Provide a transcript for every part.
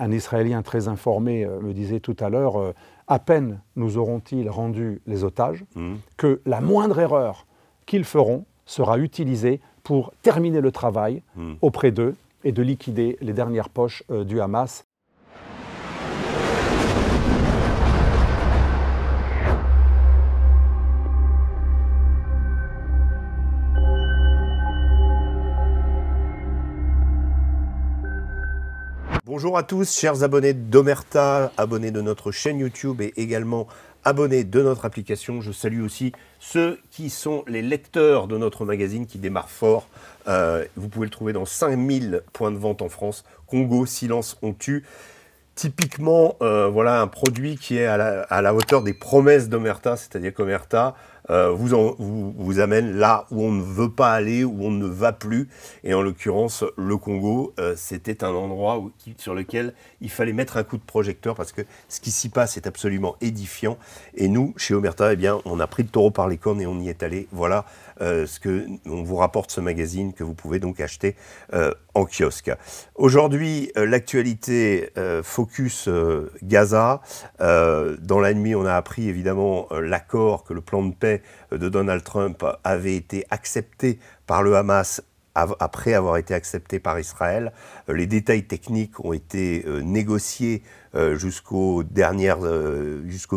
Un Israélien très informé me disait tout à l'heure, à peine nous auront-ils rendu les otages, que la moindre erreur qu'ils feront sera utilisée pour terminer le travail auprès d'eux et de liquider les dernières poches du Hamas. Bonjour à tous, chers abonnés d'Omerta, abonnés de notre chaîne YouTube et également abonnés de notre application. Je salue aussi ceux qui sont les lecteurs de notre magazine qui démarre fort. Vous pouvez le trouver dans 5000 points de vente en France. Congo, silence, on tue. Typiquement, voilà un produit qui est à la hauteur des promesses d'Omerta, c'est-à-dire qu'Omerta vous amène là où on ne veut pas aller, où on ne va plus. Et en l'occurrence, le Congo, c'était un endroit sur lequel il fallait mettre un coup de projecteur parce que ce qui s'y passe est absolument édifiant. Et nous, chez Omerta, eh bien, on a pris le taureau par les cornes et on y est allé. Voilà ce que on vous rapporte ce magazine que vous pouvez donc acheter en kiosque. Aujourd'hui, l'actualité focus Gaza. Dans la nuit, on a appris évidemment l'accord que le plan de paix de Donald Trump avait été accepté par le Hamas après avoir été accepté par Israël. Les détails techniques ont été négociés jusqu'au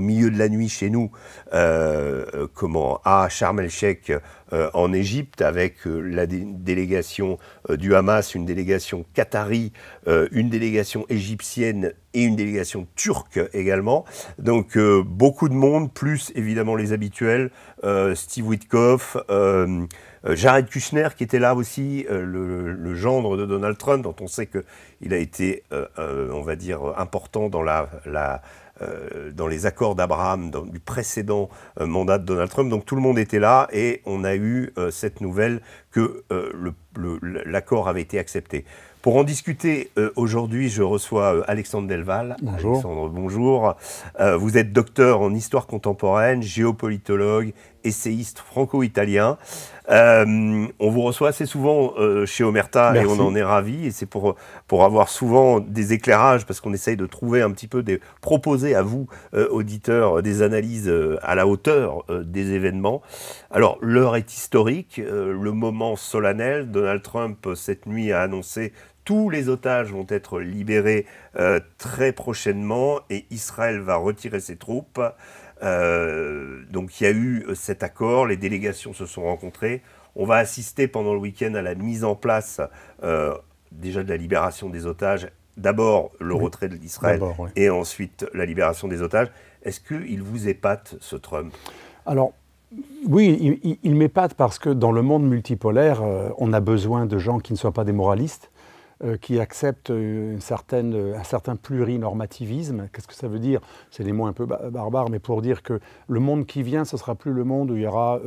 milieu de la nuit chez nous, à Sharm el-Sheikh en Égypte, avec la délégation du Hamas, une délégation qatari, une délégation égyptienne et une délégation turque également. Donc beaucoup de monde, plus évidemment les habituels, Steve Witkoff, Jared Kushner qui était là aussi, le gendre de Donald Trump, dont on sait qu'il a été, on va dire, important dans dans les accords d'Abraham du précédent mandat de Donald Trump. Donc tout le monde était là et on a eu cette nouvelle que l'accord avait été accepté. Pour en discuter aujourd'hui, je reçois Alexandre Delval. Bonjour. Alexandre, bonjour. Vous êtes docteur en histoire contemporaine, géopolitologue, essayiste franco-italien. On vous reçoit assez souvent chez Omerta. Merci. Et on en est ravis. Et c'est pour avoir souvent des éclairages, parce qu'on essaye de trouver un petit peu, proposer à vous, auditeurs, des analyses à la hauteur des événements. Alors, l'heure est historique, le moment solennel. Donald Trump, cette nuit, a annoncé tous les otages vont être libérés très prochainement et Israël va retirer ses troupes. Donc il y a eu cet accord, les délégations se sont rencontrées. On va assister pendant le week-end à la mise en place déjà de la libération des otages. D'abord le retrait de l'Israël et ensuite la libération des otages. Est-ce qu'il vous épate ce Trump ? Alors, oui, il m'épate parce que dans le monde multipolaire, on a besoin de gens qui ne soient pas des moralistes, qui acceptent un certain plurinormativisme. Qu'est-ce que ça veut dire ? C'est des mots un peu barbares, mais pour dire que le monde qui vient, ce ne sera plus le monde où il y aura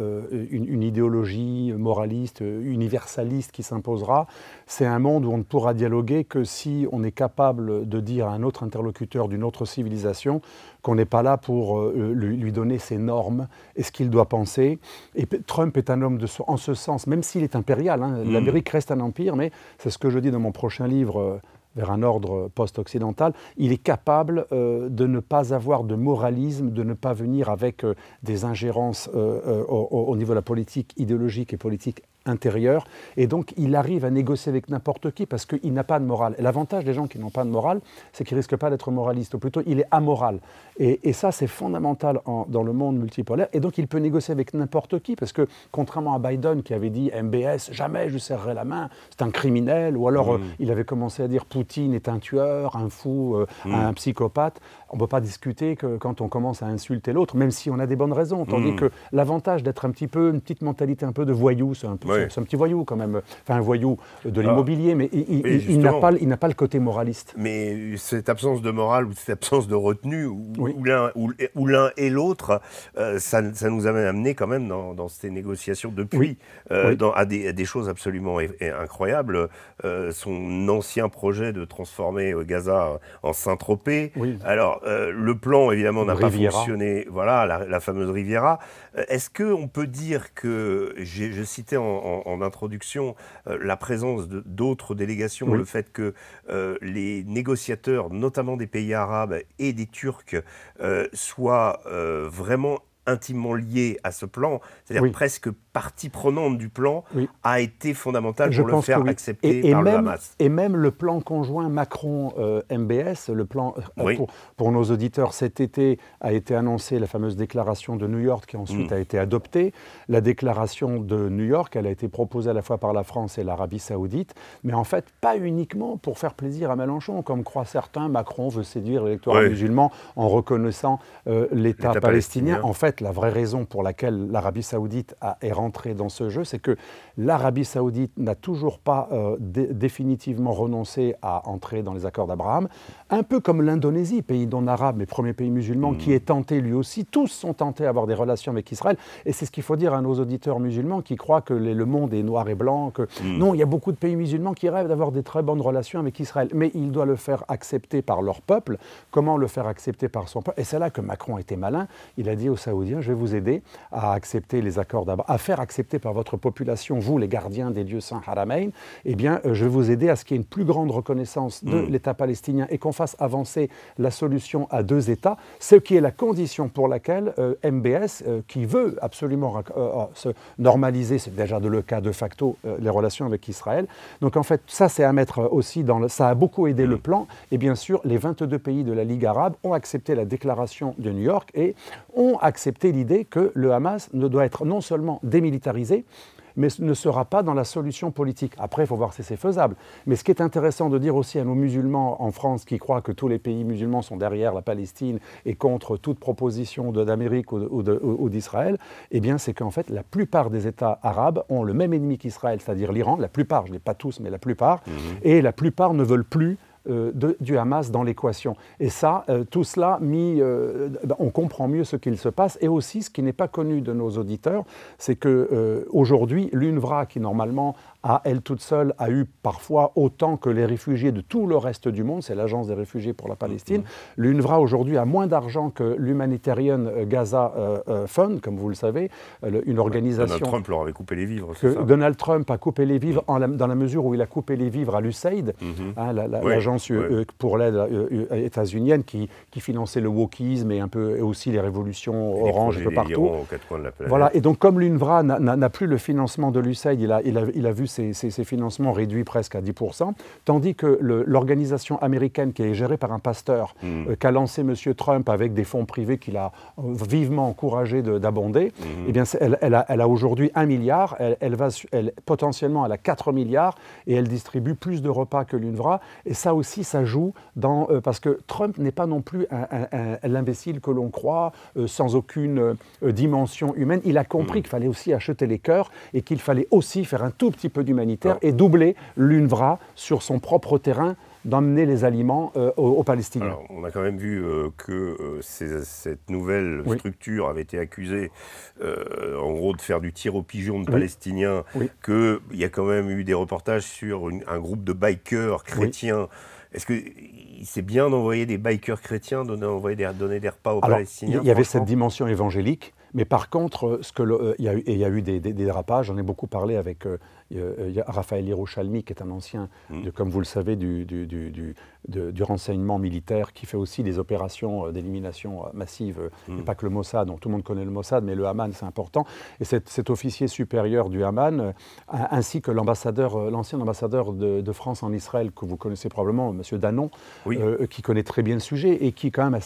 une idéologie moraliste, universaliste qui s'imposera. C'est un monde où on ne pourra dialoguer que si on est capable de dire à un autre interlocuteur d'une autre civilisation qu'on n'est pas là pour lui donner ses normes et ce qu'il doit penser. Et Trump est un homme en ce sens, même s'il est impérial, hein, l'Amérique reste un empire, mais c'est ce que je dis dans mon prochain livre, vers un ordre post-occidental, il est capable de ne pas avoir de moralisme, de ne pas venir avec des ingérences au niveau de la politique idéologique et politique intérieure. Et donc, il arrive à négocier avec n'importe qui parce qu'il n'a pas de morale. Et l'avantage des gens qui n'ont pas de morale, c'est qu'ils ne risquent pas d'être moralistes, ou plutôt, il est amoral. Et ça, c'est fondamental dans le monde multipolaire. Et donc, il peut négocier avec n'importe qui parce que, contrairement à Biden qui avait dit « MBS, jamais je lui serrerai la main, c'est un criminel », ou alors il avait commencé à dire « Poutine est un tueur, un fou, un psychopathe », on ne peut pas discuter que quand on commence à insulter l'autre, même si on a des bonnes raisons. Tandis que l'avantage d'être une petite mentalité un peu de voyou, c'est un petit voyou quand même, enfin un voyou de l'immobilier, mais il n'a pas le côté moraliste. Mais cette absence de morale ou cette absence de retenue, où l'un et l'autre, ça nous a amené quand même dans ces négociations depuis à des choses absolument incroyables. Son ancien projet de transformer Gaza en Saint-Tropez. Alors, le plan, évidemment, n'a pas fonctionné. Voilà, la fameuse Riviera. Est-ce qu'on peut dire que, je citais en en introduction, la présence d'autres délégations, le fait que les négociateurs, notamment des pays arabes et des Turcs, soient vraiment intimement liés à ce plan, c'est-à-dire presque partie prenante du plan, a été fondamental pour le faire accepter par le Hamas. Et même le plan conjoint Macron-MBS, le plan, pour nos auditeurs, cet été a été annoncé, la fameuse déclaration de New York qui ensuite a été adoptée. La déclaration de New York, elle a été proposée à la fois par la France et l'Arabie Saoudite, mais en fait pas uniquement pour faire plaisir à Mélenchon, comme croient certains. Macron veut séduire l'électorat musulman en reconnaissant l'État palestinien. En fait, la vraie raison pour laquelle l'Arabie Saoudite est rentrée dans ce jeu, c'est que l'Arabie Saoudite n'a toujours pas définitivement renoncé à entrer dans les accords d'Abraham, un peu comme l'Indonésie, pays non arabe, mais premier pays musulman, qui est tenté lui aussi. Tous sont tentés d'avoir des relations avec Israël, et c'est ce qu'il faut dire à nos auditeurs musulmans qui croient que le monde est noir et blanc, que non, il y a beaucoup de pays musulmans qui rêvent d'avoir des très bonnes relations avec Israël, mais il doit le faire accepter par leur peuple. Comment le faire accepter par son peuple? Et c'est là que Macron était malin. Il a dit aux Saoudiens, je vais vous aider à accepter les accords d'Abraham, à faire accepter par votre population, vous les gardiens des dieux saints Haramain, eh bien je vais vous aider à ce qu'il y ait une plus grande reconnaissance de l'État palestinien et qu'on fasse avancer la solution à deux États, ce qui est la condition pour laquelle MBS, qui veut absolument se normaliser, c'est déjà le cas de facto, les relations avec Israël. Donc en fait, ça c'est à mettre aussi ça a beaucoup aidé le plan, et bien sûr les 22 pays de la Ligue arabe ont accepté la déclaration de New York et ont accepté l'idée que le Hamas ne doit être non seulement démilitarisé, mais ne sera pas dans la solution politique. Après, il faut voir si c'est faisable. Mais ce qui est intéressant de dire aussi à nos musulmans en France qui croient que tous les pays musulmans sont derrière la Palestine et contre toute proposition d'Amérique ou d'Israël, eh bien, c'est qu'en fait, la plupart des États arabes ont le même ennemi qu'Israël, c'est-à-dire l'Iran. La plupart, je ne dis pas tous, mais la plupart. Et la plupart ne veulent plus du Hamas dans l'équation. Et ça, tout cela on comprend mieux ce qu'il se passe. Et aussi, ce qui n'est pas connu de nos auditeurs, c'est qu'aujourd'hui, l'UNRWA, qui normalement, elle toute seule, a eu parfois autant que les réfugiés de tout le reste du monde, c'est l'Agence des réfugiés pour la Palestine, l'UNRWA aujourd'hui a moins d'argent que l'Humanitarian Gaza Fund, comme vous le savez, une organisation... Donald Trump leur avait coupé les vivres, c'est ça? Donald Trump a coupé les vivres dans la mesure où il a coupé les vivres à l'USAID, l'agence pour l'aide états-unienne qui finançait le wokisme et aussi les révolutions orange un peu partout. Aux quatre coins de la planète. Voilà. Et donc comme l'UNRWA n'a plus le financement de l'USAID, il a vu ses financements réduits presque à 10%, tandis que l'organisation américaine qui est gérée par un pasteur qu'a lancé M. Trump avec des fonds privés qu'il a vivement encouragé d'abonder, eh bien elle a aujourd'hui 1 milliard, potentiellement elle a 4 milliards et elle distribue plus de repas que l'UNRWA. Et ça aussi, ça joue parce que Trump n'est pas non plus l'imbécile que l'on croit, sans aucune dimension humaine. Il a compris qu'il fallait aussi acheter les cœurs et qu'il fallait aussi faire un tout petit peu d'humanitaire et doubler l'UNRWA sur son propre terrain, d'emmener les aliments aux Palestiniens. Alors, on a quand même vu que cette nouvelle structure avait été accusée, en gros, de faire du tir aux pigeons de Palestiniens, qu'il y a quand même eu des reportages sur un groupe de bikers chrétiens. Est-ce que c'est bien d'envoyer des bikers chrétiens, donner des repas aux Palestiniens? Il y avait cette dimension évangélique, mais par contre, il y a eu des dérapages. J'en ai beaucoup parlé avec Raphaël Yerushalmi, qui est un ancien, comme vous le savez, du renseignement militaire, qui fait aussi des opérations d'élimination massive, et pas que le Mossad, donc tout le monde connaît le Mossad, mais le Haman, c'est important. Et cet officier supérieur du Haman, ainsi que l'ancien ambassadeur de France en Israël, que vous connaissez probablement, M. Danon, qui connaît très bien le sujet et qui est quand même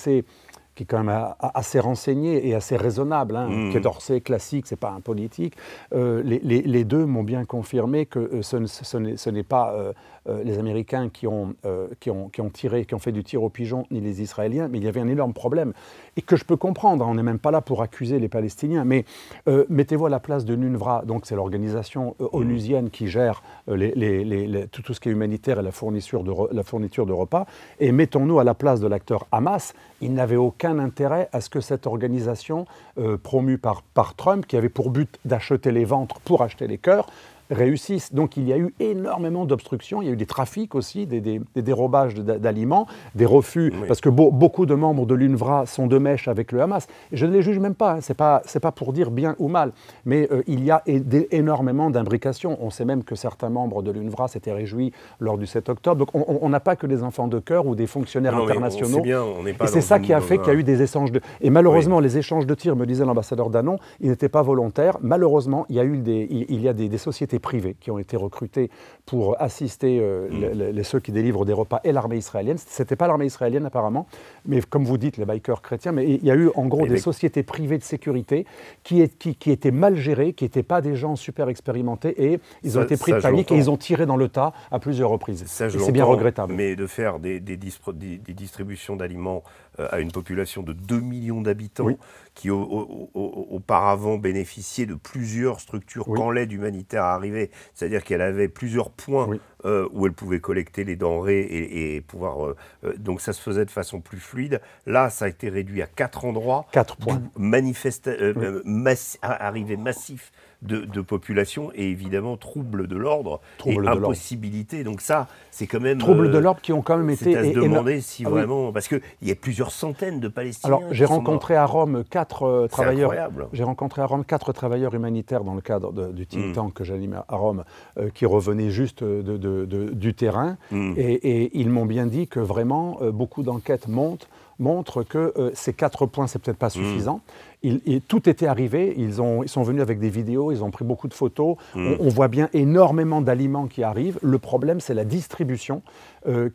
assez renseigné et assez raisonnable, Quai d'Orsay classique, c'est pas un politique. Les deux m'ont bien confirmé que ce n'est pas les Américains qui ont fait du tir aux pigeons, ni les Israéliens, mais il y avait un énorme problème et que je peux comprendre. On n'est même pas là pour accuser les Palestiniens, mais mettez-vous à la place de l'UNRWA, donc c'est l'organisation onusienne qui gère tout ce qui est humanitaire et la fourniture de repas, et mettons-nous à la place de l'acteur Hamas. Il n'avait aucun intérêt à ce que cette organisation promue par Trump, qui avait pour but d'acheter les ventres pour acheter les cœurs, réussissent. Donc il y a eu énormément d'obstructions, il y a eu des trafics aussi, des dérobages d'aliments, des refus, parce que beaucoup de membres de l'UNRWA sont de mèche avec le Hamas. Et je ne les juge même pas, hein, c'est pas pour dire bien ou mal, mais il y a énormément d'imbrications. On sait même que certains membres de l'UNRWA s'étaient réjouis lors du 7 octobre. Donc on n'a pas que des enfants de cœur ou des fonctionnaires internationaux. Et c'est ça qui a fait qu'il y a eu des échanges de... Et malheureusement, les échanges de tirs, me disait l'ambassadeur Danon, ils n'étaient pas volontaires. Malheureusement, il y a des sociétés privées qui ont été recrutées pour assister ceux qui délivrent des repas et l'armée israélienne. Ce n'était pas l'armée israélienne apparemment, mais comme vous dites, les bikers chrétiens, mais il y a eu en gros des sociétés privées de sécurité qui étaient mal gérées, qui n'étaient pas des gens super expérimentés, et ils ont été pris de panique et ils ont tiré dans le tas à plusieurs reprises. C'est bien regrettable. Mais de faire des distributions d'aliments à une population de 2 millions d'habitants qui auparavant bénéficiaient de plusieurs structures quand l'aide humanitaire arrivait, c'est-à-dire qu'elle avait plusieurs points où elle pouvait collecter les denrées et pouvoir... donc ça se faisait de façon plus fluide. Là, ça a été réduit à 4 endroits. 4 points. Arrivée massif de population et évidemment trouble de l'ordre et impossibilité. Donc ça, c'est quand même... Troubles de l'ordre qui ont quand même été... C'est à se demander si vraiment... Parce qu'il y a plusieurs centaines de Palestiniens. Alors, j'ai rencontré à Rome 4 travailleurs... J'ai rencontré à Rome 4 travailleurs humanitaires dans le cadre du think tank que j'anime à Rome, qui revenaient juste du terrain. Et ils m'ont bien dit que vraiment, beaucoup d'enquêtes montrent que ces 4 points, c'est peut-être pas suffisant. Tout était arrivé, ils sont venus avec des vidéos, ils ont pris beaucoup de photos, on voit bien énormément d'aliments qui arrivent. Le problème, c'est la distribution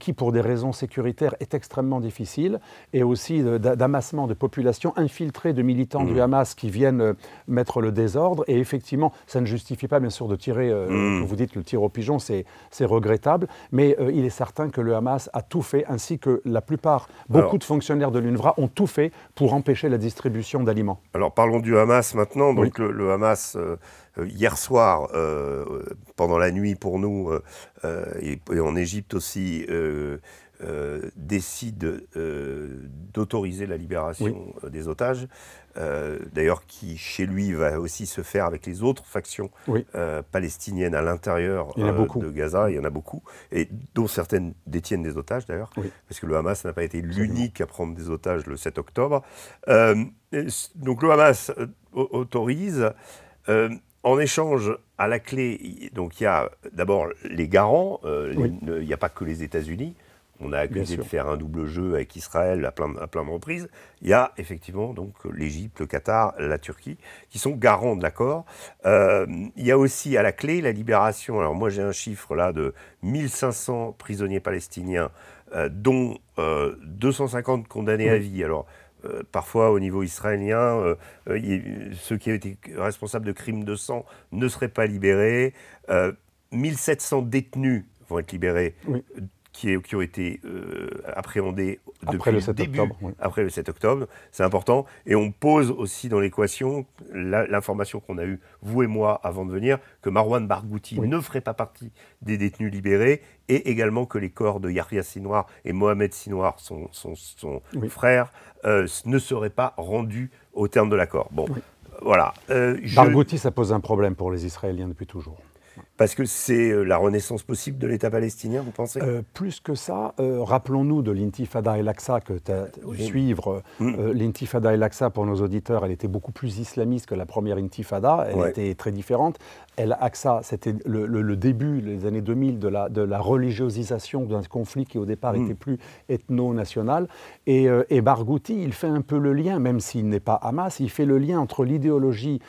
qui, pour des raisons sécuritaires, est extrêmement difficile, et aussi d'amassement de populations infiltrées de militants du Hamas qui viennent mettre le désordre. Et effectivement, ça ne justifie pas bien sûr de tirer, comme vous dites, le tir au pigeon, c'est regrettable, mais il est certain que le Hamas a tout fait, ainsi que la plupart, beaucoup de fonctionnaires de l'UNRWA ont tout fait pour empêcher la distribution d'aliments. Alors parlons du Hamas maintenant. Donc le Hamas, hier soir, pendant la nuit pour nous, et en Égypte aussi, décide d'autoriser la libération des otages. D'ailleurs, qui chez lui va aussi se faire avec les autres factions palestiniennes à l'intérieur de Gaza. Il y en a beaucoup, et dont certaines détiennent des otages d'ailleurs, parce que le Hamas n'a pas été l'unique à prendre des otages le 7 octobre. Donc le Hamas autorise. En échange, à la clé, donc il y a d'abord les garants, il n'y a pas que les États-Unis. On a accusé de faire un double jeu avec Israël à plein de reprises. Il y a effectivement donc l'Égypte, le Qatar, la Turquie, qui sont garants de l'accord. Il y a aussi à la clé la libération. Alors moi j'ai un chiffre là de 1500 prisonniers palestiniens, dont 250 condamnés à vie. Alors parfois, au niveau israélien, ceux qui ont été responsables de crimes de sang ne seraient pas libérés. 1700 détenus vont être libérés, qui ont été appréhendés depuis le début, après le 7 octobre. C'est important. Et on pose aussi dans l'équation l'information qu'on a eue, vous et moi, avant de venir, que Marwan Barghouti ne ferait pas partie des détenus libérés, et également que les corps de Yahya Sinwar et Mohamed Sinwar, son frère, ne seraient pas rendus au terme de l'accord. Bon, voilà. Barghouti, ça pose un problème pour les Israéliens depuis toujours. Parce que c'est la renaissance possible de l'État palestinien, vous pensez ? Plus que ça, rappelons-nous de l'Intifada el-Aqsa que tu as dû suivre. L'Intifada el-Aqsa, pour nos auditeurs, elle était beaucoup plus islamiste que la première Intifada. Elle était très différente. El-Aqsa, c'était le début, les années 2000, de la religiosisation d'un conflit qui, au départ, était plus ethno-national. Et Barghouti, il fait un peu le lien, même s'il n'est pas Hamas, il fait le lien entre l'idéologie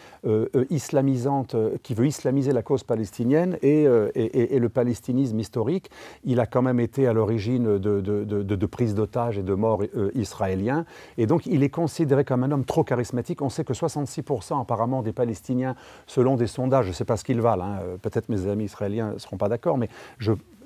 islamisante qui veut islamiser la cause palestinienne et le palestinisme historique. Il a quand même été à l'origine de prises d'otages et de morts israéliens. Et donc, il est considéré comme un homme trop charismatique. On sait que 66% apparemment des Palestiniens, selon des sondages, je ne sais pas ce qu'ils valent, hein, peut-être mes amis israéliens ne seront pas d'accord, mais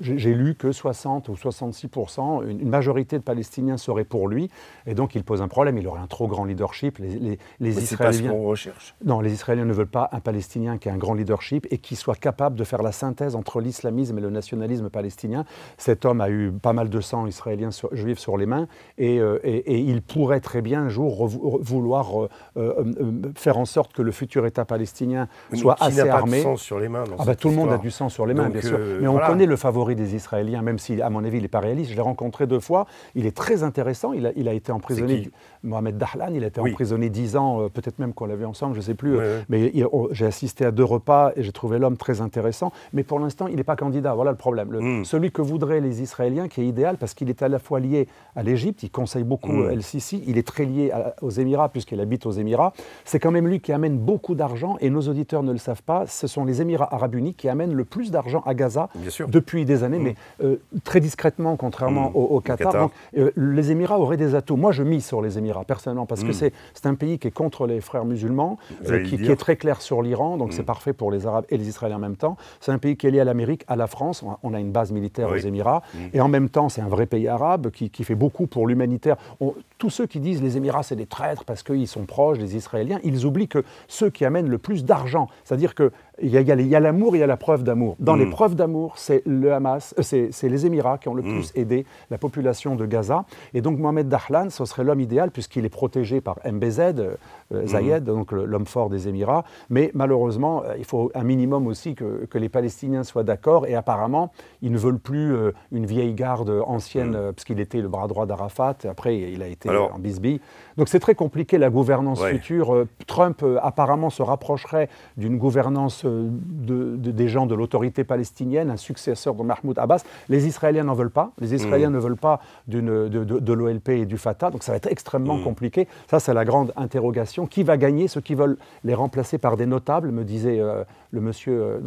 j'ai lu que 60 ou 66%, une majorité de Palestiniens seraient pour lui. Et donc, il pose un problème. Il aurait un trop grand leadership. Les Israéliens... C'est pas ce qu'on recherche. Non, les Israéliens ne veulent pas un Palestinien qui a un grand leadership et qui soit capable de faire la synthèse entre l'islamisme et le nationalisme palestinien. Cet homme a eu pas mal de sang israélien juif sur les mains et il pourrait très bien un jour vouloir faire en sorte que le futur État palestinien soit assez armé. sang sur les mains. Tout le monde a du sang sur les mains, bien sûr. Mais on connaît le favori des Israéliens, même si, à mon avis, il n'est pas réaliste. Je l'ai rencontré 2 fois. Il est très intéressant. Il a été emprisonné. Mohamed Dahlan, il a été emprisonné 10 ans, peut-être même qu'on l'a vu ensemble, je ne sais plus. Mais j'ai assisté à 2 repas et j'ai trouvé l'homme très intéressant. Mais pour l'instant, il n'est pas candidat. Voilà le problème. Celui que voudraient les Israéliens, qui est idéal, parce qu'il est à la fois lié à l'Égypte, il conseille beaucoup El-Sisi, il est très lié aux Émirats, puisqu'il habite aux Émirats. C'est quand même lui qui amène beaucoup d'argent, et nos auditeurs ne le savent pas, ce sont les Émirats arabes unis qui amènent le plus d'argent à Gaza depuis des années, mais très discrètement, contrairement au Qatar. Donc, les Émirats auraient des atouts. Moi, je mise sur les Émirats, personnellement, parce que c'est un pays qui est contre les frères musulmans, qui est très clair sur l'Iran, donc c'est parfait pour les Arabes et les Israéliens en même temps. C'est un pays qui est lié à l'Amérique, à la France, on a une base militaire aux Émirats, et en même temps, c'est un vrai pays arabe qui fait beaucoup pour l'humanitaire. Tous ceux qui disent les Émirats, c'est des traîtres parce qu'ils sont proches des Israéliens, ils oublient que ceux qui amènent le plus d'argent, c'est-à-dire qu'il y a l'amour, il y a la preuve d'amour. Dans les preuves d'amour, c'est le Hamas, c'est les Émirats qui ont le plus aidé la population de Gaza. Et donc Mohamed Dahlan, ce serait l'homme idéal puisqu'il est protégé par MBZ, Zayed, donc l'homme fort des Émirats. Mais malheureusement, il faut un minimum aussi que les Palestiniens soient d'accord. Et apparemment, ils ne veulent plus une vieille garde ancienne, parce qu'il était le bras droit d'Arafat. Après, il a été en bisbille. Donc c'est très compliqué la gouvernance future. Trump apparemment se rapprocherait d'une gouvernance des gens de l'autorité palestinienne, un successeur de Mahmoud Abbas. Les Israéliens n'en veulent pas. Les Israéliens ne veulent pas de l'OLP et du Fatah. Donc ça va être extrêmement compliqué. Ça, c'est la grande interrogation. Qui va gagner? Ceux qui veulent les remplacer par des notables, me disait le monsieur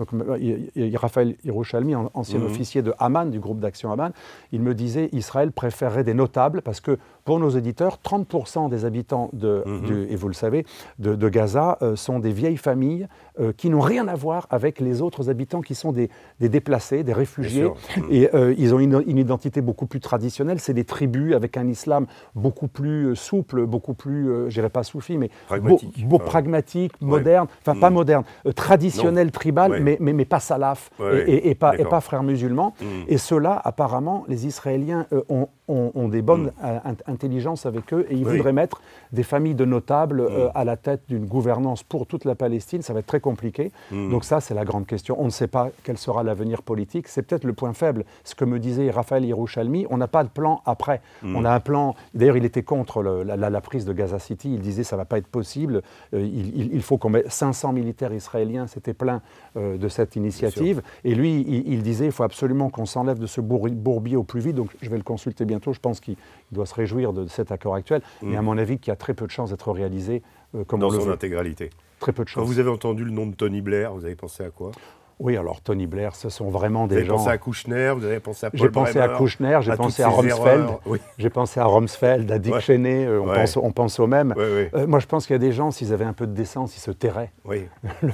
Raphaël Yerushalmi, ancien officier de Haman, du groupe d'action Haman. Il me disait Israël préférerait des notables parce que pour nos éditeurs, 30% des habitants et vous le savez, de Gaza sont des vieilles familles qui n'ont rien à voir avec les autres habitants qui sont des déplacés, des réfugiés. Et ils ont une identité beaucoup plus traditionnelle. C'est des tribus avec un islam beaucoup plus souple, beaucoup plus, je dirais pas soufi, mais pragmatique, moderne, enfin pas moderne, traditionnel, tribal, mais pas salaf et pas frères musulmans. Et ceux-là, apparemment, les Israéliens ont des bonnes intelligences avec eux et ils voudraient mettre des familles de notables à la tête d'une gouvernance pour toute la Palestine. Ça va être très compliqué. Donc ça, c'est la grande question. On ne sait pas quel sera l'avenir politique. C'est peut-être le point faible. Ce que me disait Raphaël Yerushalmi, on n'a pas de plan après. On a un plan... D'ailleurs, il était contre la prise de Gaza City. Il disait ça ne va pas être possible. Il faut qu'on mette 500 militaires israéliens. C'était plein de cette initiative. Et lui, il disait il faut absolument qu'on s'enlève de ce bourbier au plus vite. Donc je vais le consulter bientôt. Je pense qu'il doit se réjouir de cet accord actuel. Mais à mon avis, qui a très peu de chances d'être réalisé comme dans son intégralité. Très peu de chances. Quand vous avez entendu le nom de Tony Blair, vous avez pensé à quoi? Oui, alors Tony Blair, ce sont vraiment des gens... Vous avez pensé à Kouchner, vous avez pensé à Paul J'ai pensé à Kouchner, j'ai pensé à Rumsfeld, j'ai pensé à Rumsfeld, à Dick Cheney, on pense aux mêmes. Moi, je pense qu'il y a des gens, s'ils avaient un peu de décence, ils se tairaient.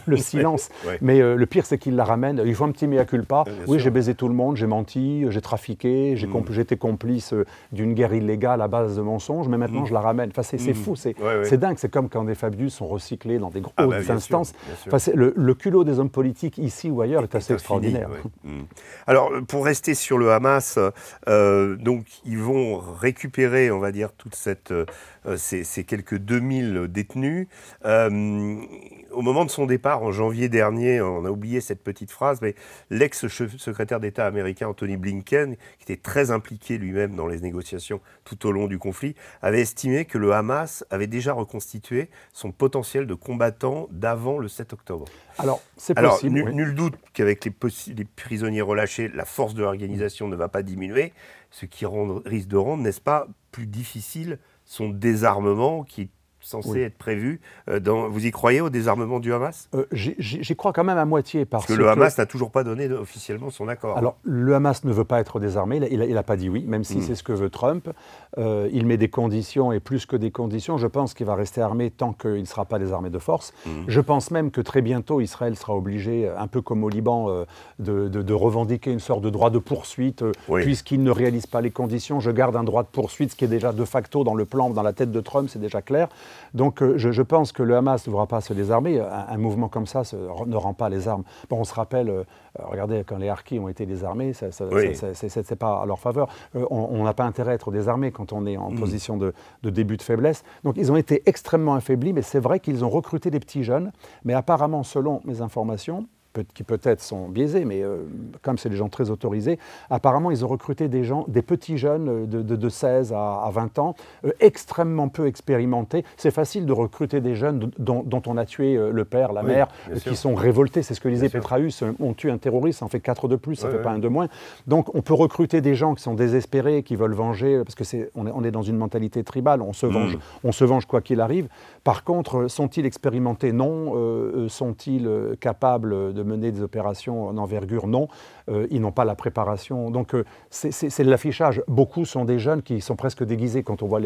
Le silence. Mais le pire, c'est qu'ils la ramènent. Il faut un petit mea culpa. J'ai baisé tout le monde, j'ai menti, j'ai trafiqué, j'ai été complice d'une guerre illégale à base de mensonges, mais maintenant, je la ramène. Enfin, c'est fou, c'est dingue. C'est comme quand des Fabius sont recyclés dans des hautes instances. Le culot des hommes politiques, ici ou ailleurs, est assez extraordinaire. Alors, pour rester sur le Hamas, donc ils vont récupérer, on va dire, toute ces quelques 2000 détenus. Au moment de son départ, en janvier dernier, on a oublié cette petite phrase, mais l'ex-secrétaire d'État américain Anthony Blinken, qui était très impliqué lui-même dans les négociations tout au long du conflit, avait estimé que le Hamas avait déjà reconstitué son potentiel de combattant d'avant le 7 octobre. Alors, c'est possible. Nul doute qu'avec les prisonniers relâchés, la force de l'organisation ne va pas diminuer, ce qui risque de rendre, n'est-ce pas, plus difficile son désarmement qui est censé être prévu. Vous y croyez au désarmement du Hamas? J'y crois quand même à moitié. Parce que le Hamas n'a toujours pas donné officiellement son accord. Alors, le Hamas ne veut pas être désarmé, il n'a pas dit oui, même si c'est ce que veut Trump. Il met des conditions, et plus que des conditions, je pense qu'il va rester armé tant qu'il ne sera pas désarmé de force. Je pense même que très bientôt, Israël sera obligé, un peu comme au Liban, de revendiquer une sorte de droit de poursuite, puisqu'il ne réalise pas les conditions. Je garde un droit de poursuite, ce qui est déjà de facto dans le plan, dans la tête de Trump, c'est déjà clair. Donc je pense que le Hamas ne devra pas se désarmer. Un mouvement comme ça ne rend pas les armes. Bon, on se rappelle, regardez, quand les Harkis ont été désarmés, c'est pas à leur faveur. On n'a pas intérêt à être désarmé quand on est en position de début de faiblesse. Donc ils ont été extrêmement affaiblis, mais c'est vrai qu'ils ont recruté des petits jeunes. Mais apparemment, selon mes informations, qui peut-être sont biaisés, mais comme c'est des gens très autorisés, apparemment ils ont recruté des gens, des petits jeunes de 16 à 20 ans, extrêmement peu expérimentés. C'est facile de recruter des jeunes dont on a tué le père, la mère, qui sont révoltés. C'est ce que disait Petraeus, on tue un terroriste, ça en fait 4 de plus, ça ne fait pas un de moins. Donc on peut recruter des gens qui sont désespérés, qui veulent venger, parce qu'on est dans une mentalité tribale, on se venge quoi qu'il arrive. Par contre, sont-ils expérimentés? Non. Sont-ils capables de mener des opérations en envergure? Non. Ils n'ont pas la préparation. Donc c'est de l'affichage. Beaucoup sont des jeunes qui sont presque déguisés quand on voit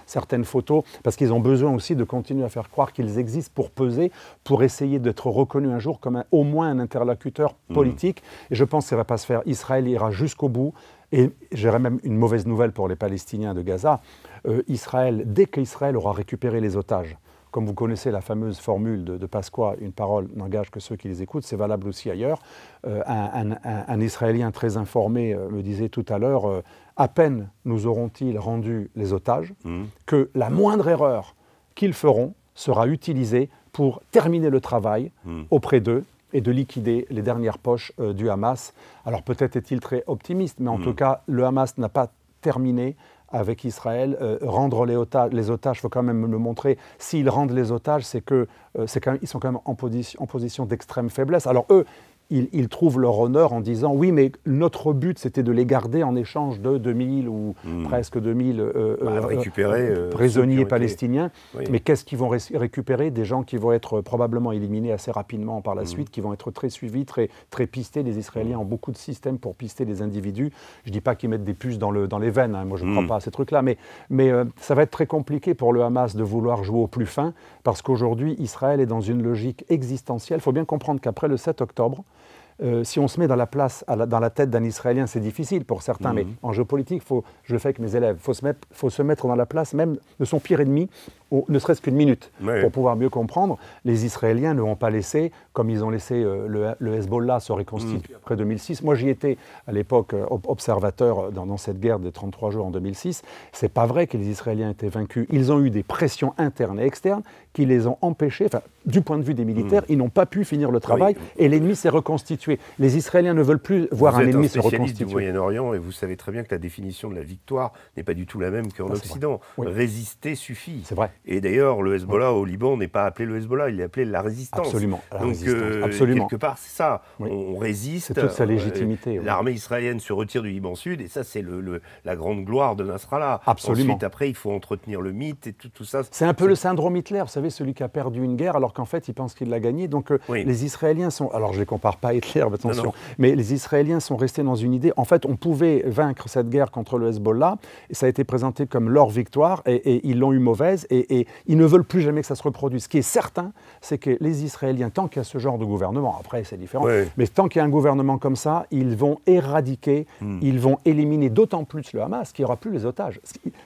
certaines photos, parce qu'ils ont besoin aussi de continuer à faire croire qu'ils existent pour peser, pour essayer d'être reconnus un jour comme au moins un interlocuteur politique. Et je pense que ça ne va pas se faire. Israël ira jusqu'au bout. Et j'aurais même une mauvaise nouvelle pour les Palestiniens de Gaza. Dès qu'Israël aura récupéré les otages, comme vous connaissez la fameuse formule de Pasqua, une parole n'engage que ceux qui les écoutent, c'est valable aussi ailleurs. Un Israélien très informé me disait tout à l'heure, à peine nous auront-ils rendu les otages, que la moindre erreur qu'ils feront sera utilisée pour terminer le travail auprès d'eux et de liquider les dernières poches du Hamas. Alors peut-être est-il très optimiste, mais en tout cas, le Hamas n'a pas terminé avec Israël. Rendre les otages, il faut quand même le montrer. S'ils rendent les otages, ils sont quand même en position d'extrême faiblesse. Alors eux, ils trouvent leur honneur en disant « Oui, mais notre but, c'était de les garder en échange de 2000 ou presque 2000 prisonniers palestiniens. Oui. Mais qu'est-ce qu'ils vont récupérer? Des gens qui vont être probablement éliminés assez rapidement par la suite, qui vont être très suivis, très pistés. Les Israéliens ont beaucoup de systèmes pour pister des individus. Je ne dis pas qu'ils mettent des puces dans les veines. Hein. Moi, je ne crois pas à ces trucs-là. Mais ça va être très compliqué pour le Hamas de vouloir jouer au plus fin, parce qu'aujourd'hui, Israël est dans une logique existentielle. Il faut bien comprendre qu'après le 7 octobre, si on se met dans la tête d'un Israélien, c'est difficile pour certains, mais en géopolitique, je le fais avec mes élèves, il faut se mettre dans la place même de son pire ennemi, ne serait-ce qu'une minute, pour pouvoir mieux comprendre. Les Israéliens ne vont pas laisser, comme ils ont laissé le Hezbollah se reconstituer après 2006. Moi, j'y étais à l'époque observateur dans cette guerre des 33 jours en 2006. C'est pas vrai que les Israéliens étaient vaincus. Ils ont eu des pressions internes et externes qui les ont empêchés, du point de vue des militaires, ils n'ont pas pu finir le travail et l'ennemi s'est reconstitué. Les Israéliens ne veulent plus voir un ennemi se reconstituer. Vous êtes un spécialiste du Moyen-Orient et vous savez très bien que la définition de la victoire n'est pas du tout la même qu'en Occident. Résister suffit. C'est vrai. Et d'ailleurs, le Hezbollah au Liban n'est pas appelé le Hezbollah, il est appelé la résistance. Absolument. Donc, quelque part, c'est ça. On résiste. C'est toute sa légitimité. L'armée israélienne se retire du Liban Sud et ça, c'est la grande gloire de Nasrallah. Absolument. Ensuite, après, il faut entretenir le mythe et tout ça. C'est un peu le syndrome Hitler, vous savez, celui qui a perdu une guerre alors qu'en fait, il pense qu'il l'a gagnée. Donc, les Israéliens sont... Alors, je ne les compare pas à Hitler, attention. Non. Mais les Israéliens sont restés dans une idée. En fait, on pouvait vaincre cette guerre contre le Hezbollah. Et ça a été présenté comme leur victoire et ils l'ont eu mauvaise. Et ils ne veulent plus jamais que ça se reproduise. Ce qui est certain, c'est que les Israéliens, tant qu'il y a ce genre de gouvernement, après c'est différent, mais tant qu'il y a un gouvernement comme ça, ils vont éradiquer, ils vont éliminer d'autant plus le Hamas qu'il n'y aura plus les otages.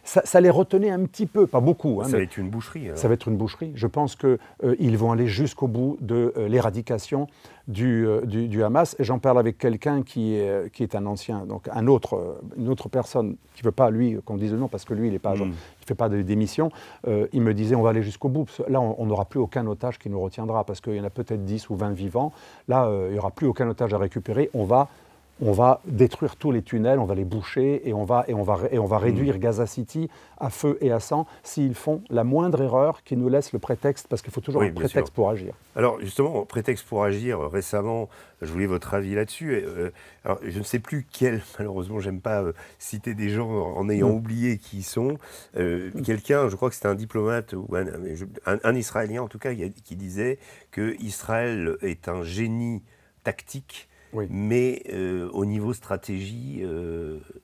Ça les retenait un petit peu, pas beaucoup. Ça va être une boucherie. Alors. Ça va être une boucherie. Je pense qu'ils vont aller jusqu'au bout de l'éradication du Hamas. Et j'en parle avec quelqu'un qui est un ancien, donc une autre personne qui ne veut pas, lui, qu'on dise le nom, parce que lui, il ne fait pas de démission. Il me disait, on va aller jusqu'au bout. Là, on n'aura plus aucun otage qui nous retiendra, parce qu'il y en a peut-être 10 ou 20 vivants. Là, il n'y aura plus aucun otage à récupérer. On va détruire tous les tunnels, on va les boucher et on va réduire Gaza City à feu et à sang s'ils font la moindre erreur qui nous laisse le prétexte, parce qu'il faut toujours un prétexte pour agir. Alors justement, prétexte pour agir, récemment, je voulais votre avis là-dessus. Alors, je ne sais plus quel, malheureusement, j'aime pas citer des gens en ayant oublié qui ils sont. Quelqu'un, je crois que c'était un diplomate ou un Israélien en tout cas, qui disait que Israël est un génie tactique. Mais au niveau stratégie,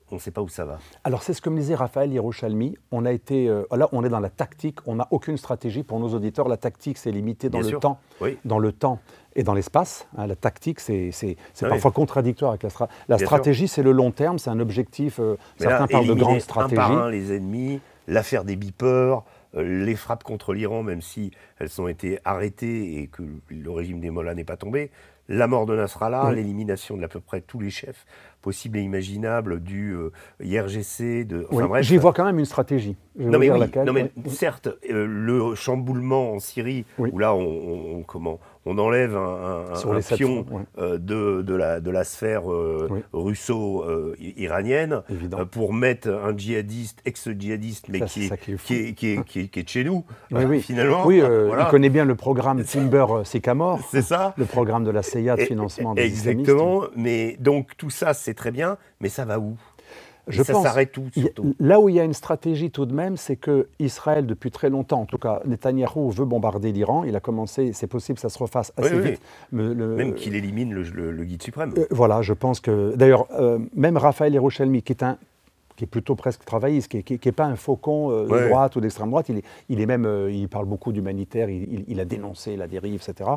on ne sait pas où ça va. Alors c'est ce que me disait Raphaël Yerushalmi. On est dans la tactique, on n'a aucune stratégie. Pour nos auditeurs, la tactique, c'est limité dans le temps et dans l'espace. La tactique, c'est parfois contradictoire avec la stratégie, c'est le long terme, c'est un objectif. Certains parlent de grande stratégie. Un par un les ennemis, l'affaire des beepers, les frappes contre l'Iran, même si elles ont été arrêtées et que le régime des Mollahs n'est pas tombé. La mort de Nasrallah, l'élimination de à peu près tous les chefs possibles et imaginables du IRGC. Oui, j'y vois quand même une stratégie. Non mais, certes, le chamboulement en Syrie, où là on enlève un pion de la sphère russo-iranienne pour mettre un djihadiste, ex-djihadiste, mais qui est de chez nous, finalement. Oui, il connaît bien le programme Timber Sycamore. C'est ça. Le programme de la CIA de financement des islamistes. Exactement, mais donc tout ça c'est très bien, mais ça va où ? Ça s'arrête où, surtout ? Là où il y a une stratégie tout de même, c'est qu'Israël, depuis très longtemps, en tout cas, Netanyahou veut bombarder l'Iran. Il a commencé, c'est possible que ça se refasse assez vite. Même qu'il élimine le guide suprême. Voilà, je pense que... D'ailleurs, même Raphaël Yerushalmi, qui est plutôt presque travailliste, qui n'est pas un faucon de droite ou d'extrême droite, il parle beaucoup d'humanitaire, il a dénoncé la dérive, etc.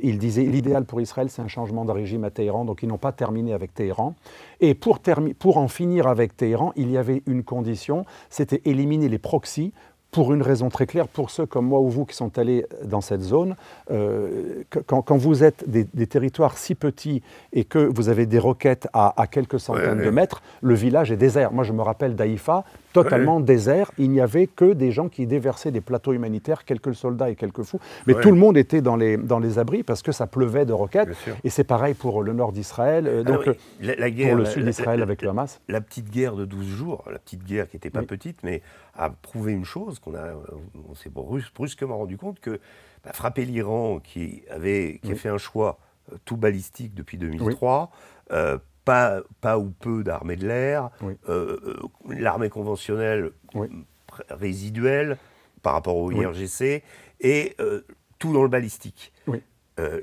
Il disait l'idéal pour Israël, c'est un changement de régime à Téhéran, donc ils n'ont pas terminé avec Téhéran. Et pour en finir avec Téhéran, il y avait une condition, c'était éliminer les proxys, pour une raison très claire, pour ceux comme moi ou vous qui sont allés dans cette zone, quand vous êtes des territoires si petits et que vous avez des roquettes à quelques centaines de mètres, le village est désert. Moi, je me rappelle d'Haïfa, totalement désert. Il n'y avait que des gens qui déversaient des plateaux humanitaires, quelques soldats et quelques fous. Mais tout le monde était dans les abris parce que ça pleuvait de roquettes. Et c'est pareil pour le nord d'Israël, la guerre, pour le sud d'Israël avec le Hamas. La petite guerre de 12 jours, la petite guerre qui n'était pas petite, mais a prouvé une chose, on s'est brusquement rendu compte que frapper l'Iran, qui a fait un choix tout balistique depuis 2003, pas ou peu d'armée de l'air, l'armée conventionnelle résiduelle par rapport au IRGC, et tout dans le balistique.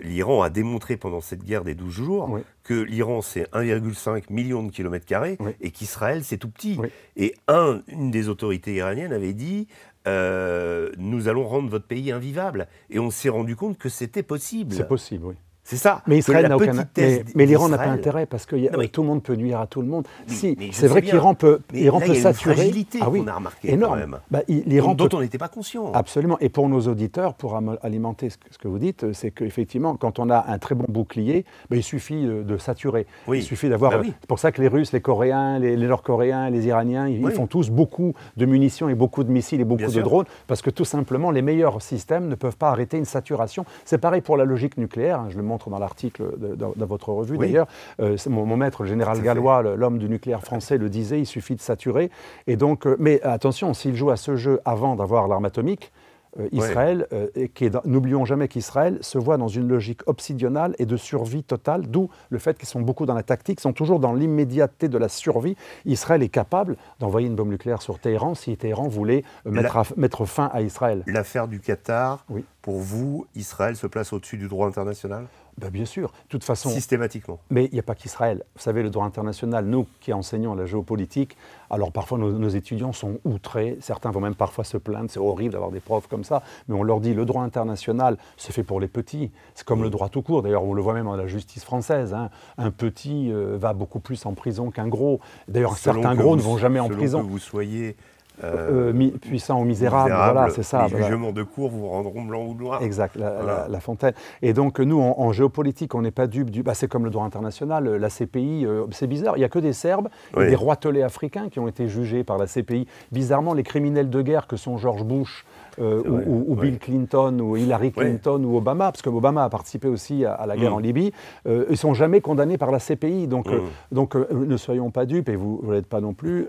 L'Iran a démontré pendant cette guerre des 12 jours que l'Iran c'est 1,5 million de kilomètres carrés et qu'Israël c'est tout petit. Et une des autorités iraniennes avait dit nous allons rendre votre pays invivable. Et on s'est rendu compte que c'était possible. C'est possible, oui. C'est ça. Mais Israël n'a aucun intérêt. Mais l'Iran n'a pas intérêt parce que tout le monde peut nuire à tout le monde. Si, c'est vrai qu'Iran peut saturer. Il y a une fragilité qu'on a remarquée énorme. Dont on n'était pas conscient. Absolument. Et pour nos auditeurs, pour alimenter ce que vous dites, c'est qu'effectivement, quand on a un très bon bouclier, il suffit de saturer. Il suffit d'avoir. C'est pour ça que les Russes, les Coréens, les Nord-Coréens, les Iraniens, ils font tous beaucoup de munitions et beaucoup de missiles et beaucoup de drones parce que tout simplement, les meilleurs systèmes ne peuvent pas arrêter une saturation. C'est pareil pour la logique nucléaire. Je le montre dans l'article de votre revue d'ailleurs. Mon maître, le général Gallois, l'homme du nucléaire français, le disait, il suffit de saturer. Et donc, mais attention, s'il joue à ce jeu avant d'avoir l'arme atomique, Israël, n'oublions jamais qu'Israël se voit dans une logique obsidionale et de survie totale, d'où le fait qu'ils sont beaucoup dans la tactique, sont toujours dans l'immédiateté de la survie. Israël est capable d'envoyer une bombe nucléaire sur Téhéran si Téhéran voulait mettre fin à Israël. L'affaire du Qatar, pour vous, Israël se place au-dessus du droit international ? Bien sûr, de toute façon. Systématiquement. Mais il n'y a pas qu'Israël. Vous savez, le droit international, nous qui enseignons la géopolitique, alors parfois nos étudiants sont outrés, certains vont même parfois se plaindre, c'est horrible d'avoir des profs comme ça, mais on leur dit le droit international, c'est fait pour les petits. C'est comme le droit tout court, d'ailleurs on le voit même dans la justice française. Un petit va beaucoup plus en prison qu'un gros. D'ailleurs certains gros ne vont jamais en prison. Que vous soyez... puissant ou misérable, voilà, c'est ça. Les jugements de cour vous rendront blanc ou noir. Exact, la Fontaine. Et donc nous, en géopolitique, on n'est pas dupe du... c'est comme le droit international, la CPI, c'est bizarre, il n'y a que des Serbes et des roitelets africains qui ont été jugés par la CPI. Bizarrement, les criminels de guerre que sont George Bush, ou Bill Clinton, ou Hillary Clinton, ou Obama, parce qu'Obama a participé aussi à la guerre en Libye, ils ne sont jamais condamnés par la CPI. Donc, ne soyons pas dupes, et vous ne l'êtes pas non plus.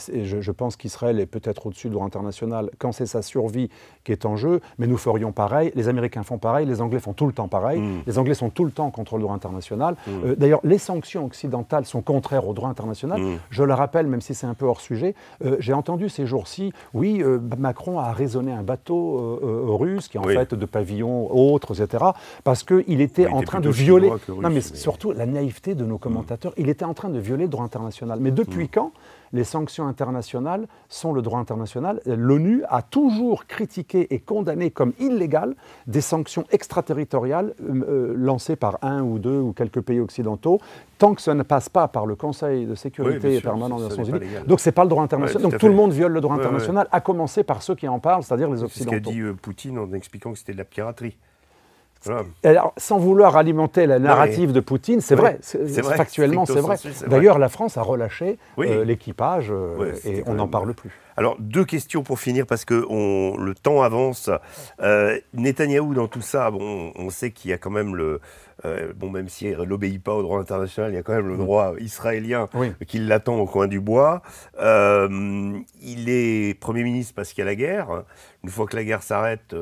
Je pense qu'Israël est peut-être au-dessus du droit international quand c'est sa survie qui est en jeu, mais nous ferions pareil, les Américains font pareil, les Anglais font tout le temps pareil, les Anglais sont tout le temps contre le droit international. D'ailleurs, les sanctions occidentales sont contraires au droit international. Je le rappelle, même si c'est un peu hors sujet, j'ai entendu ces jours-ci, Macron a raisonné un bateau russe, qui est en fait de pavillons autres, etc., parce qu'il était en train de violer... Non, mais surtout la naïveté de nos commentateurs, il était en train de violer le droit international. Mais depuis quand les sanctions internationales sont le droit international? L'ONU a toujours critiqué et condamné comme illégales des sanctions extraterritoriales lancées par un ou deux ou quelques pays occidentaux, tant que ça ne passe pas par le Conseil de sécurité permanent des Nations Unies. Donc c'est pas le droit international. Donc tout le monde viole le droit international, à commencer par ceux qui en parlent, c'est-à-dire les Occidentaux. C'est ce qu'a dit Poutine en expliquant que c'était de la piraterie. Voilà. Alors, sans vouloir alimenter la narrative de Poutine, c'est vrai, factuellement c'est vrai. D'ailleurs, la France a relâché l'équipage et on n'en parle plus. Alors, 2 questions pour finir, parce que le temps avance. Netanyahou, dans tout ça, bon, on sait qu'il y a quand même même s'il n'obéit pas au droit international, il y a quand même le droit israélien qui l'attend au coin du bois. Il est Premier ministre parce qu'il y a la guerre. Une fois que la guerre s'arrête,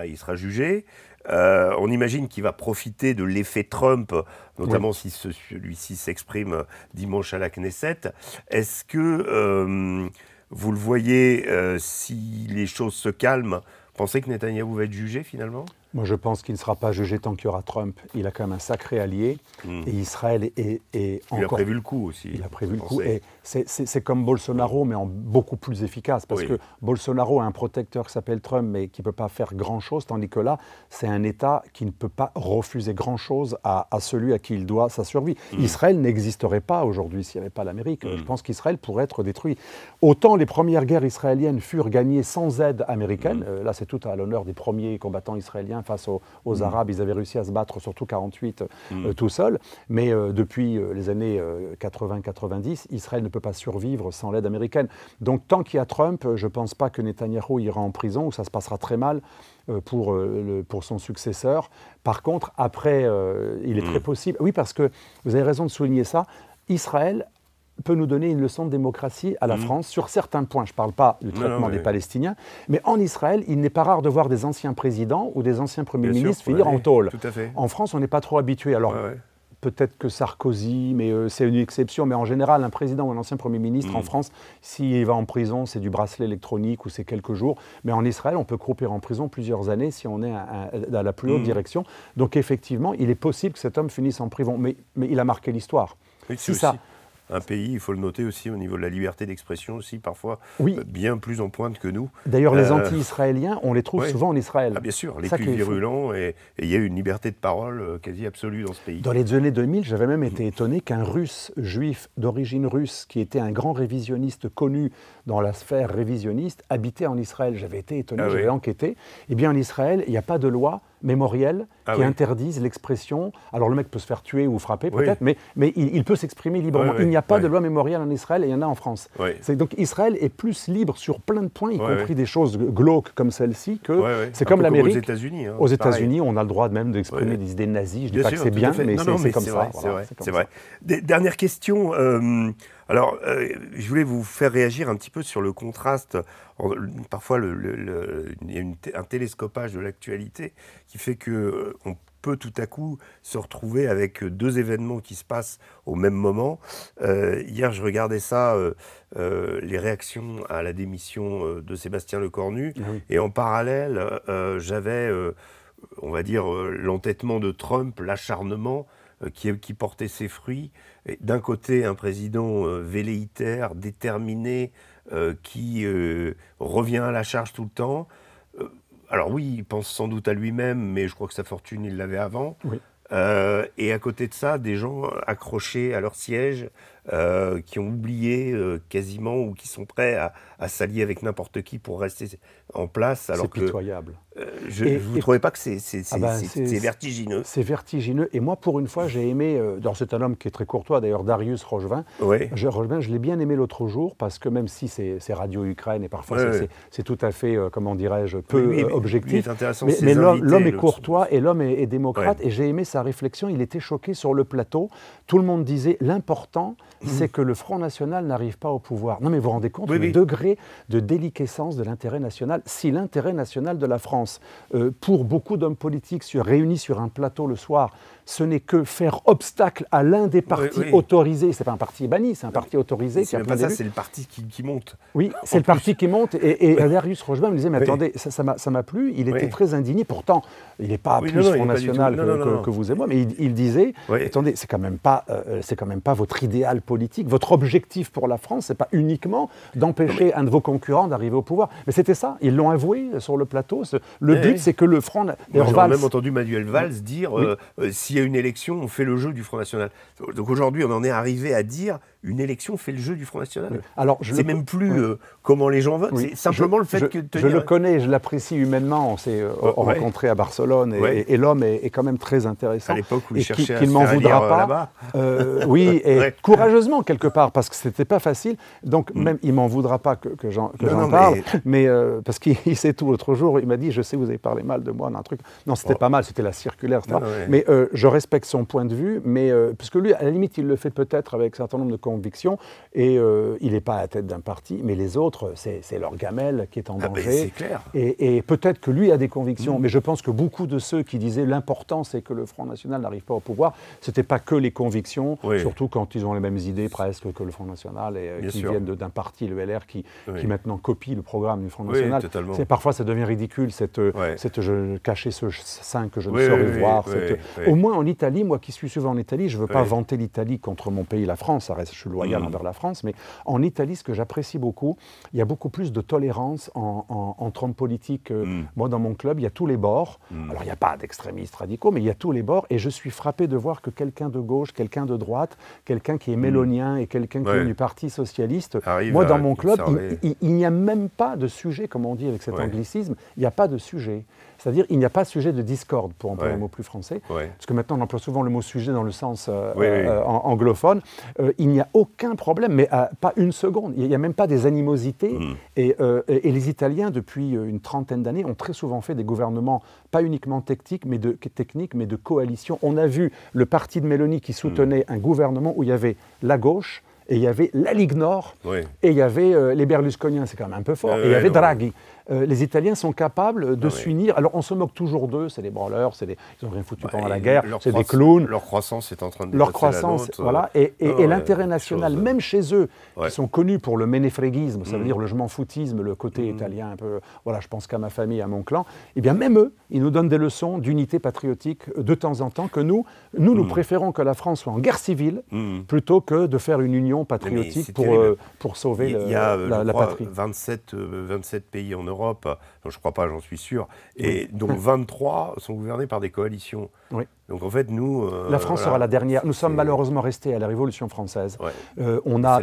il sera jugé. On imagine qu'il va profiter de l'effet Trump, notamment si celui-ci s'exprime dimanche à la Knesset. Est-ce que vous le voyez, si les choses se calment, pensez que Netanyahou va être jugé finalement ? Moi, je pense qu'il ne sera pas jugé tant qu'il y aura Trump. Il a quand même un sacré allié. Et Israël est encore... Il a prévu le coup aussi. Il a prévu le coup. Et c'est comme Bolsonaro, mais en beaucoup plus efficace. Parce que Bolsonaro a un protecteur qui s'appelle Trump, mais qui ne peut pas faire grand-chose. Tandis que là, c'est un État qui ne peut pas refuser grand-chose à celui à qui il doit sa survie. Israël n'existerait pas aujourd'hui s'il n'y avait pas l'Amérique. Je pense qu'Israël pourrait être détruit. Autant les premières guerres israéliennes furent gagnées sans aide américaine. Là, c'est tout à l'honneur des premiers combattants israéliens face aux Arabes. Ils avaient réussi à se battre, surtout 48, tout seuls. Mais depuis les années 80-90, Israël ne peut pas survivre sans l'aide américaine. Donc tant qu'il y a Trump, je ne pense pas que Netanyahou ira en prison, ou ça se passera très mal pour son successeur. Par contre, après, il est très possible... Oui, parce que vous avez raison de souligner ça. Israël peut nous donner une leçon de démocratie à la France sur certains points. Je ne parle pas du traitement des Palestiniens, mais en Israël, il n'est pas rare de voir des anciens présidents ou des anciens premiers ministres finir en tôle. Tout à fait. En France, on n'est pas trop habitué. Alors, peut-être que Sarkozy, mais c'est une exception. Mais en général, un président ou un ancien Premier ministre en France, s'il va en prison, c'est du bracelet électronique ou c'est quelques jours. Mais en Israël, on peut croupir en prison plusieurs années si on est à la plus haute direction. Donc effectivement, il est possible que cet homme finisse en prison. Mais il a marqué l'histoire. Oui, si ça... Un pays, il faut le noter aussi, au niveau de la liberté d'expression aussi, parfois bien plus en pointe que nous. D'ailleurs, les anti-israéliens, on les trouve souvent en Israël. Ah, bien sûr, les plus virulents, et il y a une liberté de parole quasi absolue dans ce pays. Dans les années 2000, j'avais même été étonné qu'un Russe juif d'origine russe, qui était un grand révisionniste connu dans la sphère révisionniste, habitait en Israël. J'avais été étonné, j'avais enquêté. Eh bien, en Israël, il n'y a pas de loi mémorielle qui interdisent l'expression. Alors le mec peut se faire tuer ou frapper peut-être, mais il peut s'exprimer librement. Il n'y a pas de loi mémorielle en Israël, et il y en a en France. Donc Israël est plus libre sur plein de points, y compris des choses glauques comme celle-ci, que c'est comme l'Amérique. Aux États-Unis. Hein, aux États-Unis, on a le droit même d'exprimer des idées nazies. Je ne dis pas que c'est bien, mais c'est comme ça. C'est vrai. Dernière question. Alors, je voulais vous faire réagir un petit peu sur le contraste. Parfois, il y a un télescopage de l'actualité qui fait qu'on peut tout à coup se retrouver avec 2 événements qui se passent au même moment. Hier, je regardais ça, les réactions à la démission de Sébastien Lecornu. Et en parallèle, j'avais, on va dire, l'entêtement de Trump, l'acharnement qui portait ses fruits. D'un côté, un président velléitaire, déterminé, qui revient à la charge tout le temps. Alors oui, il pense sans doute à lui-même, mais je crois que sa fortune, il l'avait avant. Et à côté de ça, des gens accrochés à leur siège, qui ont oublié quasiment, ou qui sont prêts à s'allier avec n'importe qui pour rester en place. C'est pitoyable. Vous ne trouvez pas que c'est vertigineux? C'est vertigineux. Et moi, pour une fois, j'ai aimé... c'est un homme qui est très courtois, d'ailleurs, Darius Rochevin. Rochevin, je l'ai bien aimé l'autre jour, parce que même si c'est Radio Ukraine, et parfois c'est tout à fait, comment dirais-je, peu objectif, mais l'homme est courtois et l'homme est démocrate. Et j'ai aimé sa réflexion. Il était choqué sur le plateau. Tout le monde disait, l'important, c'est que le Front National n'arrive pas au pouvoir. Non, mais vous vous rendez compte le degré de déliquescence de l'intérêt national? Si l'intérêt national de la France, pour beaucoup d'hommes politiques réunis sur un plateau le soir, ce n'est que faire obstacle à l'un des partis autorisés. Ce n'est pas un parti banni, c'est un parti autorisé. C'est le parti qui monte. Oui, c'est le parti qui monte. Et Darius Rochevin me disait, mais attendez, ça m'a plu. Il était très indigné. Pourtant, il n'est pas plus Front National que vous et moi. Mais il disait, attendez, c'est quand même pas votre idéal politique. Votre objectif pour la France, ce n'est pas uniquement d'empêcher un de vos concurrents d'arriver au pouvoir. Mais c'était ça. Ils l'ont avoué sur le plateau. Le but, c'est que le Front... J'ai même entendu Manuel Valls dire, s'il y a une élection, on fait le jeu du Front National. Donc aujourd'hui, on en est arrivé à dire une élection fait le jeu du Front National. Oui. Alors, c'est même plus comment les gens votent, c'est simplement le fait que... Je le connais, je l'apprécie humainement, on s'est rencontré à Barcelone, et l'homme est quand même très intéressant. À l'époque où il cherchait à qu'il m'en voudra pas là-bas. Oui, et courageusement quelque part, parce que c'était pas facile, donc même il m'en voudra pas que j'en parle, mais parce qu'il sait tout. L'autre jour, il m'a dit, je sais, vous avez parlé mal de moi d'un truc. Non, c'était pas mal, c'était la circulaire, etc. Mais je respecte son point de vue, mais parce que lui, à la limite, il le fait peut-être avec un certain nombre de convictions, et il n'est pas à la tête d'un parti, mais les autres, c'est leur gamelle qui est en danger. C'est clair. Et peut-être que lui a des convictions, mais je pense que beaucoup de ceux qui disaient l'important, c'est que le Front National n'arrive pas au pouvoir, c'était pas que les convictions, surtout quand ils ont les mêmes idées presque que le Front National, et qui viennent d'un parti, le LR, qui maintenant copie le programme du Front National. Parfois, ça devient ridicule, cette cacher ce sein que je ne saurais voir. Au moins en Italie, moi qui suis souvent en Italie, je ne veux pas vanter l'Italie contre mon pays, la France, ça reste, je suis loyal envers la France, mais en Italie, ce que j'apprécie beaucoup, il y a beaucoup plus de tolérance entre hommes politiques. Moi, dans mon club, il y a tous les bords. Alors, il n'y a pas d'extrémistes radicaux, mais il y a tous les bords, et je suis frappé de voir que quelqu'un de gauche, quelqu'un de droite, quelqu'un qui est mélonien et quelqu'un qui est du Parti socialiste, moi, dans mon club, il n'y a même pas de sujet, comme on dit avec cet anglicisme, il n'y a pas de sujet. C'est-à-dire, il n'y a pas de sujet de discorde, pour employer un mot plus français, parce que maintenant, on emploie souvent le mot sujet dans le sens anglophone. Il n'y a aucun problème, mais pas une seconde. Il n'y a même pas des animosités. Et les Italiens, depuis une trentaine d'années, ont très souvent fait des gouvernements, pas uniquement techniques, mais de coalition. On a vu le parti de Meloni qui soutenait un gouvernement où il y avait la gauche, et il y avait la Ligue Nord, et il y avait les Berlusconiens, c'est quand même un peu fort, et il y avait Draghi. Les Italiens sont capables de s'unir. Alors on se moque toujours d'eux, c'est des branleurs, ils n'ont rien foutu pendant la guerre, c'est des clowns. Leur croissance est en train de leur croissance, voilà. Et l'intérêt national, même chez eux, qui sont connus pour le menefreghisme, ça veut dire le je m'en foutisme, le côté italien un peu, voilà, je pense qu'à ma famille, à mon clan, et bien même eux, ils nous donnent des leçons d'unité patriotique de temps en temps, que nous préférons que la France soit en guerre civile, plutôt que de faire une union patriotique pour sauver la patrie. Il y a 27 pays en Europe, donc je ne crois pas, j'en suis sûr, et dont 23 sont gouvernés par des coalitions. Donc en fait, nous... la France sera la dernière. Nous sommes malheureusement restés à la Révolution française. On a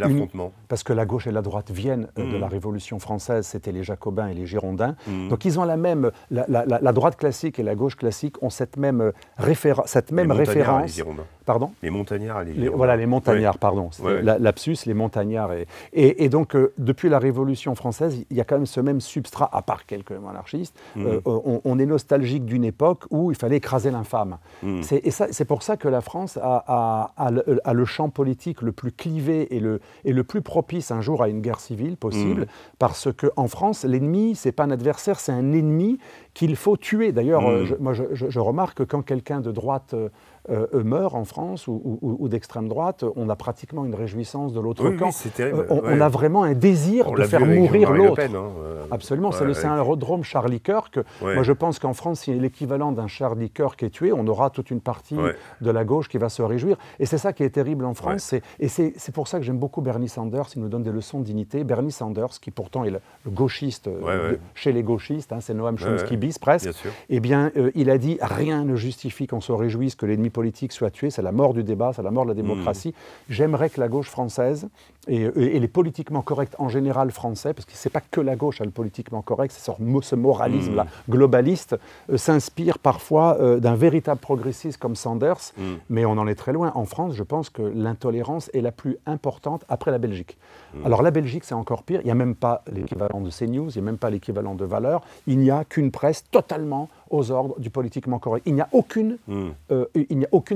parce que la gauche et la droite viennent de la Révolution française, c'était les Jacobins et les Girondins. Donc ils ont la même... La droite classique et la gauche classique ont cette même référence. Les Girondins. Pardon ? Les montagnards et les Girondins. Voilà, les montagnards, pardon. Lapsus, les montagnards. Et donc, depuis la Révolution française, il y a quand même ce même substrat, à part quelques monarchistes. On est nostalgique d'une époque où il fallait écraser l'infâme. C'est pour ça que la France a le champ politique le plus clivé et le plus propice un jour à une guerre civile possible, parce qu'en France, l'ennemi, ce n'est pas un adversaire, c'est un ennemi qu'il faut tuer. D'ailleurs, moi je remarque que quand quelqu'un de droite meurt en France ou d'extrême droite, on a pratiquement une réjouissance de l'autre camp. C'est terrible. On a vraiment un désir de faire mourir l'autre. Absolument, c'est le syndrome Charlie Kirk. Moi, je pense qu'en France, s'il y a l'équivalent d'un Charlie Kirk qui est tué, on aura toute une partie de la gauche qui va se réjouir. Et c'est ça qui est terrible en France. Et c'est pour ça que j'aime beaucoup Bernie Sanders. Il nous donne des leçons de dignité. Bernie Sanders, qui pourtant est le gauchiste chez les gauchistes, c'est Noam Chomsky bis presque, eh bien, il a dit « Rien ne justifie qu'on se réjouisse que l'ennemi politique soit tué, c'est la mort du débat, c'est la mort de la démocratie. J'aimerais que la gauche française et les politiquement corrects en général français, parce que c'est pas que la gauche le politiquement correct, c'est ce moralisme-là globaliste, s'inspire parfois d'un véritable progressiste comme Sanders, mais on en est très loin. En France, je pense que l'intolérance est la plus importante après la Belgique. Alors la Belgique, c'est encore pire, il n'y a même pas l'équivalent de CNews, il n'y a même pas l'équivalent de Valeurs, il n'y a qu'une presse totalement aux ordres du politiquement correct. Il n'y a aucune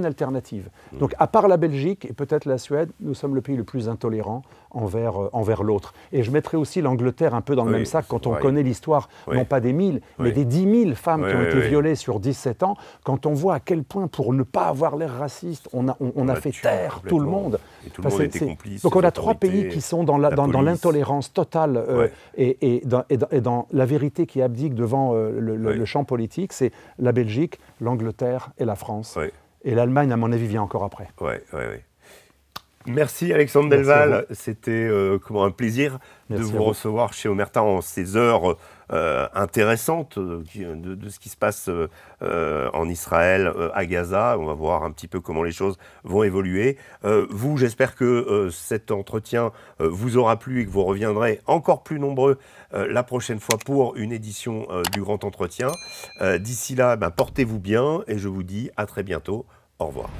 alternative. Donc, à part la Belgique et peut-être la Suède, nous sommes le pays le plus intolérant envers l'autre. Et je mettrais aussi l'Angleterre un peu dans le même sac quand on connaît l'histoire, non pas des 1000, mais des 10 000 femmes qui ont été violées sur 17 ans, quand on voit à quel point, pour ne pas avoir l'air raciste, on a fait taire tout le monde. Et tout le monde était complice. Donc on a 3 pays qui sont dans l'intolérance totale et dans la vérité qui abdique devant le champ politique. C'est la Belgique, l'Angleterre et la France. Et l'Allemagne, à mon avis, vient encore après. Merci Alexandre Delval. C'était un plaisir de vous recevoir chez Omerta en ces heures intéressantes de ce qui se passe en Israël, à Gaza. On va voir un petit peu comment les choses vont évoluer. Vous, j'espère que cet entretien vous aura plu et que vous reviendrez encore plus nombreux la prochaine fois pour une édition du Grand Entretien. D'ici là, portez-vous bien et je vous dis à très bientôt. Au revoir.